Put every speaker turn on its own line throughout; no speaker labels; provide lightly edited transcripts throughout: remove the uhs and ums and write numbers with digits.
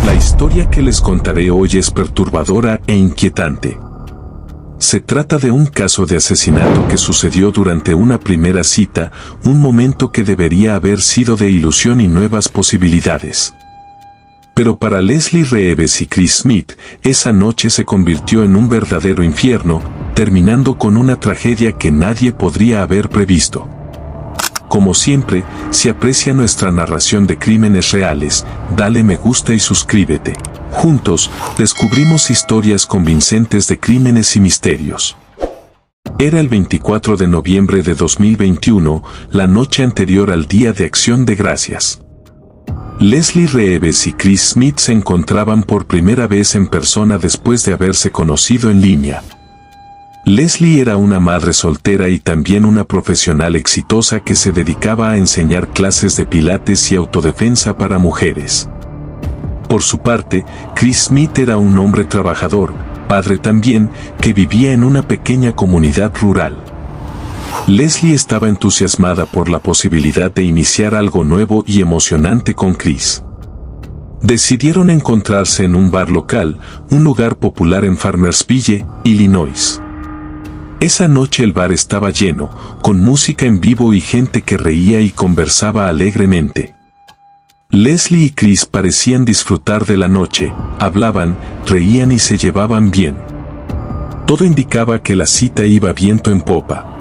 La historia que les contaré hoy es perturbadora e inquietante. Se trata de un caso de asesinato que sucedió durante una primera cita, un momento que debería haber sido de ilusión y nuevas posibilidades. Pero para Leslie Reeves y Chris Smith, esa noche se convirtió en un verdadero infierno, terminando con una tragedia que nadie podría haber previsto. Como siempre, si aprecia nuestra narración de crímenes reales, dale me gusta y suscríbete. Juntos, descubrimos historias convincentes de crímenes y misterios. Era el 24 de noviembre de 2021, la noche anterior al Día de Acción de Gracias. Leslie Reeves y Chris Smith se encontraban por primera vez en persona después de haberse conocido en línea. Leslie era una madre soltera y también una profesional exitosa que se dedicaba a enseñar clases de pilates y autodefensa para mujeres. Por su parte, Chris Smith era un hombre trabajador, padre también, que vivía en una pequeña comunidad rural. Leslie estaba entusiasmada por la posibilidad de iniciar algo nuevo y emocionante con Chris. Decidieron encontrarse en un bar local, un lugar popular en Farmersville, Illinois. Esa noche el bar estaba lleno, con música en vivo y gente que reía y conversaba alegremente. Leslie y Chris parecían disfrutar de la noche, hablaban, reían y se llevaban bien. Todo indicaba que la cita iba viento en popa.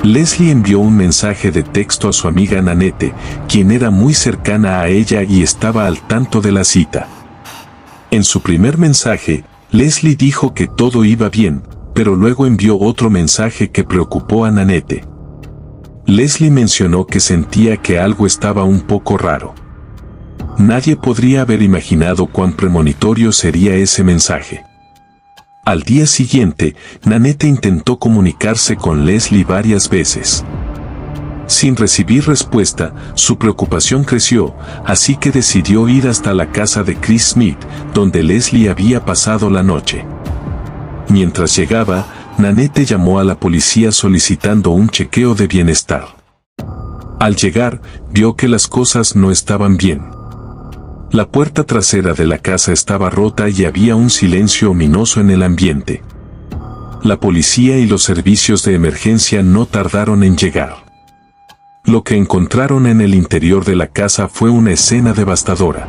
Leslie envió un mensaje de texto a su amiga Nanette, quien era muy cercana a ella y estaba al tanto de la cita. En su primer mensaje, Leslie dijo que todo iba bien, pero luego envió otro mensaje que preocupó a Nanette. Leslie mencionó que sentía que algo estaba un poco raro. Nadie podría haber imaginado cuán premonitorio sería ese mensaje. Al día siguiente, Nanette intentó comunicarse con Leslie varias veces. Sin recibir respuesta, su preocupación creció, así que decidió ir hasta la casa de Chris Smith, donde Leslie había pasado la noche. Mientras llegaba, Nanette llamó a la policía solicitando un chequeo de bienestar. Al llegar, vio que las cosas no estaban bien. La puerta trasera de la casa estaba rota y había un silencio ominoso en el ambiente. La policía y los servicios de emergencia no tardaron en llegar. Lo que encontraron en el interior de la casa fue una escena devastadora.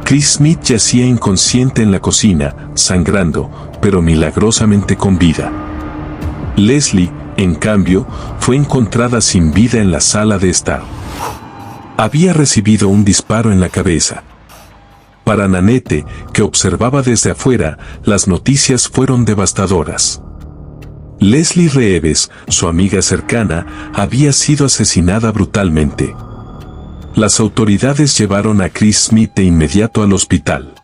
Chris Smith yacía inconsciente en la cocina, sangrando, pero milagrosamente con vida. Leslie, en cambio, fue encontrada sin vida en la sala de estar. Había recibido un disparo en la cabeza. Para Nanette, que observaba desde afuera, las noticias fueron devastadoras. Leslie Reeves, su amiga cercana, había sido asesinada brutalmente. Las autoridades llevaron a Chris Smith de inmediato al hospital.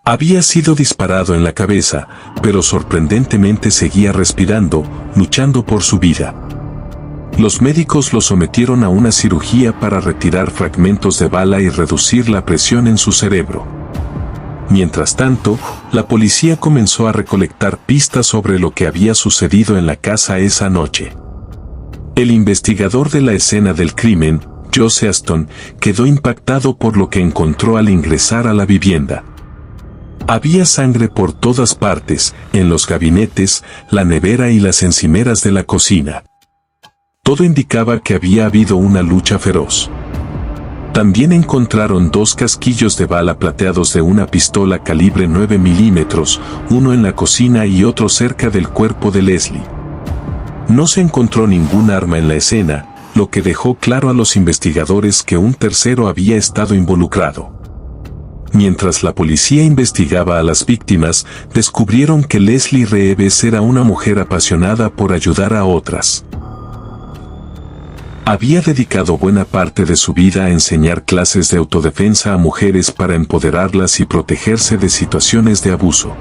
Había sido disparado en la cabeza, pero sorprendentemente seguía respirando, luchando por su vida. Los médicos lo sometieron a una cirugía para retirar fragmentos de bala y reducir la presión en su cerebro. Mientras tanto, la policía comenzó a recolectar pistas sobre lo que había sucedido en la casa esa noche. El investigador de la escena del crimen, Joe Aston, quedó impactado por lo que encontró al ingresar a la vivienda. Había sangre por todas partes, en los gabinetes, la nevera y las encimeras de la cocina. Todo indicaba que había habido una lucha feroz. También encontraron 2 casquillos de bala plateados de una pistola calibre 9 milímetros, uno en la cocina y otro cerca del cuerpo de Leslie. No se encontró ningún arma en la escena, lo que dejó claro a los investigadores que un tercero había estado involucrado. Mientras la policía investigaba a las víctimas, descubrieron que Leslie Reeves era una mujer apasionada por ayudar a otras. Había dedicado buena parte de su vida a enseñar clases de autodefensa a mujeres para empoderarlas y protegerse de situaciones de abuso.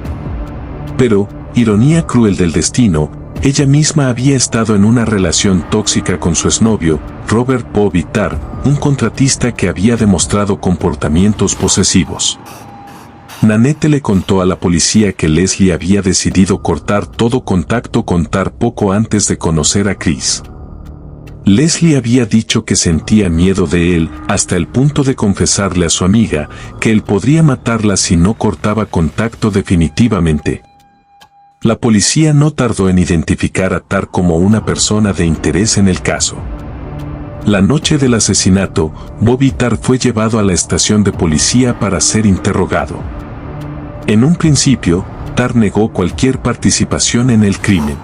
Pero, ironía cruel del destino, ella misma había estado en una relación tóxica con su exnovio, Robert Povitar, un contratista que había demostrado comportamientos posesivos. Nanette le contó a la policía que Leslie había decidido cortar todo contacto con Tar poco antes de conocer a Chris. Leslie había dicho que sentía miedo de él hasta el punto de confesarle a su amiga que él podría matarla si no cortaba contacto definitivamente. La policía no tardó en identificar a Tar como una persona de interés en el caso. La noche del asesinato, Bobby Tarr fue llevado a la estación de policía para ser interrogado. En un principio, Tarr negó cualquier participación en el crimen.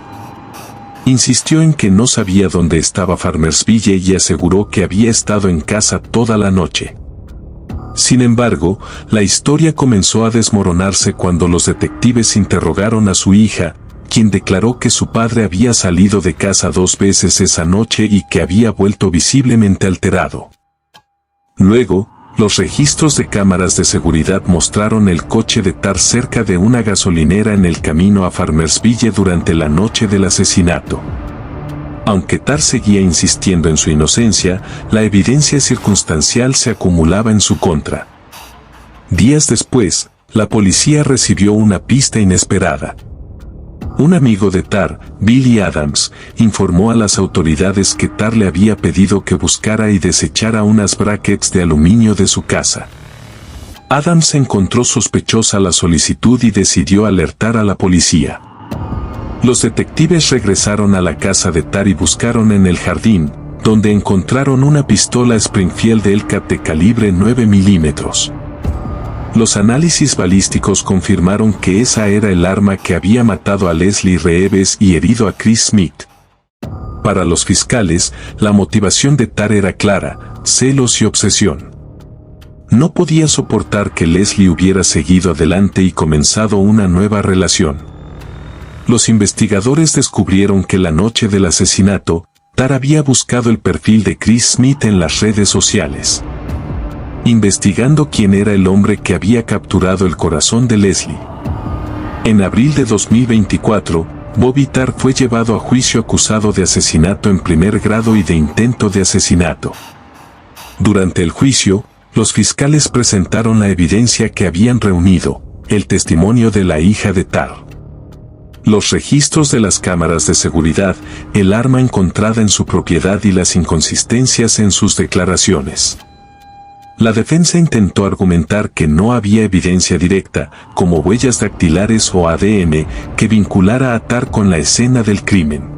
Insistió en que no sabía dónde estaba Farmersville y aseguró que había estado en casa toda la noche. Sin embargo, la historia comenzó a desmoronarse cuando los detectives interrogaron a su hija, quien declaró que su padre había salido de casa 2 veces esa noche y que había vuelto visiblemente alterado. Luego, los registros de cámaras de seguridad mostraron el coche de Tarr cerca de una gasolinera en el camino a Farmersville durante la noche del asesinato. Aunque Tarr seguía insistiendo en su inocencia, la evidencia circunstancial se acumulaba en su contra. Días después, la policía recibió una pista inesperada. Un amigo de Tarr, Billy Adams, informó a las autoridades que Tarr le había pedido que buscara y desechara unas brackets de aluminio de su casa. Adams encontró sospechosa la solicitud y decidió alertar a la policía. Los detectives regresaron a la casa de Tarr y buscaron en el jardín, donde encontraron una pistola Springfield Hellcat de calibre 9 milímetros. Los análisis balísticos confirmaron que esa era el arma que había matado a Leslie Reeves y herido a Chris Smith. Para los fiscales, la motivación de Tarr era clara: celos y obsesión. No podía soportar que Leslie hubiera seguido adelante y comenzado una nueva relación. Los investigadores descubrieron que la noche del asesinato, Tarr había buscado el perfil de Chris Smith en las redes sociales. Investigando quién era el hombre que había capturado el corazón de Leslie. En abril de 2024, Bobby Tarr fue llevado a juicio acusado de asesinato en primer grado y de intento de asesinato. Durante el juicio, los fiscales presentaron la evidencia que habían reunido, el testimonio de la hija de Tarr, los registros de las cámaras de seguridad, el arma encontrada en su propiedad y las inconsistencias en sus declaraciones. La defensa intentó argumentar que no había evidencia directa, como huellas dactilares o ADN, que vinculara a Tarr con la escena del crimen.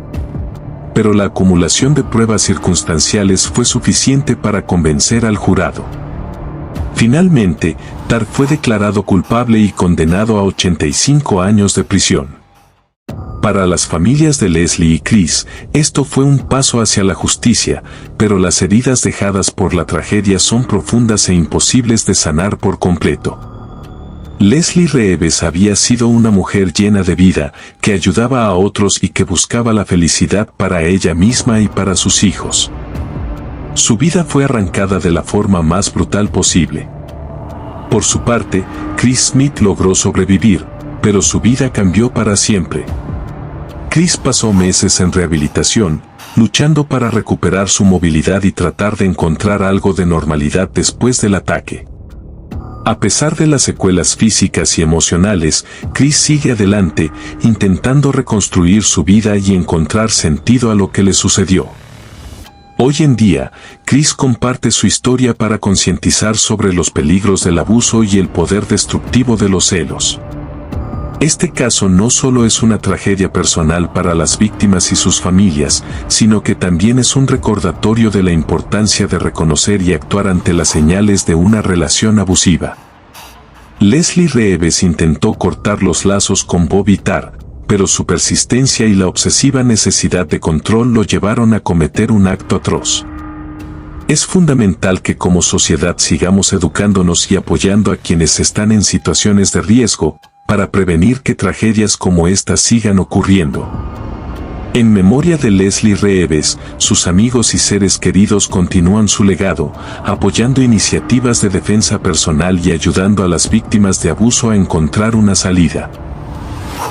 Pero la acumulación de pruebas circunstanciales fue suficiente para convencer al jurado. Finalmente, Tarr fue declarado culpable y condenado a 85 años de prisión. Para las familias de Leslie y Chris, esto fue un paso hacia la justicia, pero las heridas dejadas por la tragedia son profundas e imposibles de sanar por completo. Leslie Reeves había sido una mujer llena de vida, que ayudaba a otros y que buscaba la felicidad para ella misma y para sus hijos. Su vida fue arrancada de la forma más brutal posible. Por su parte, Chris Smith logró sobrevivir, pero su vida cambió para siempre. Chris pasó meses en rehabilitación, luchando para recuperar su movilidad y tratar de encontrar algo de normalidad después del ataque. A pesar de las secuelas físicas y emocionales, Chris sigue adelante, intentando reconstruir su vida y encontrar sentido a lo que le sucedió. Hoy en día, Chris comparte su historia para concientizar sobre los peligros del abuso y el poder destructivo de los celos. Este caso no solo es una tragedia personal para las víctimas y sus familias, sino que también es un recordatorio de la importancia de reconocer y actuar ante las señales de una relación abusiva. Leslie Reeves intentó cortar los lazos con Bobby Tarr, pero su persistencia y la obsesiva necesidad de control lo llevaron a cometer un acto atroz. Es fundamental que como sociedad sigamos educándonos y apoyando a quienes están en situaciones de riesgo, para prevenir que tragedias como esta sigan ocurriendo. En memoria de Leslie Reeves, sus amigos y seres queridos continúan su legado, apoyando iniciativas de defensa personal y ayudando a las víctimas de abuso a encontrar una salida.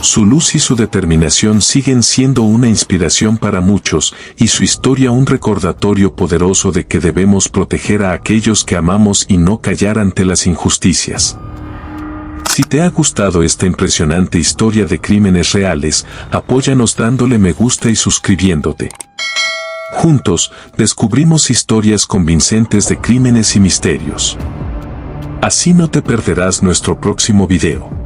Su luz y su determinación siguen siendo una inspiración para muchos, y su historia un recordatorio poderoso de que debemos proteger a aquellos que amamos y no callar ante las injusticias. Si te ha gustado esta impresionante historia de crímenes reales, apóyanos dándole me gusta y suscribiéndote. Juntos, descubrimos historias convincentes de crímenes y misterios. Así no te perderás nuestro próximo video.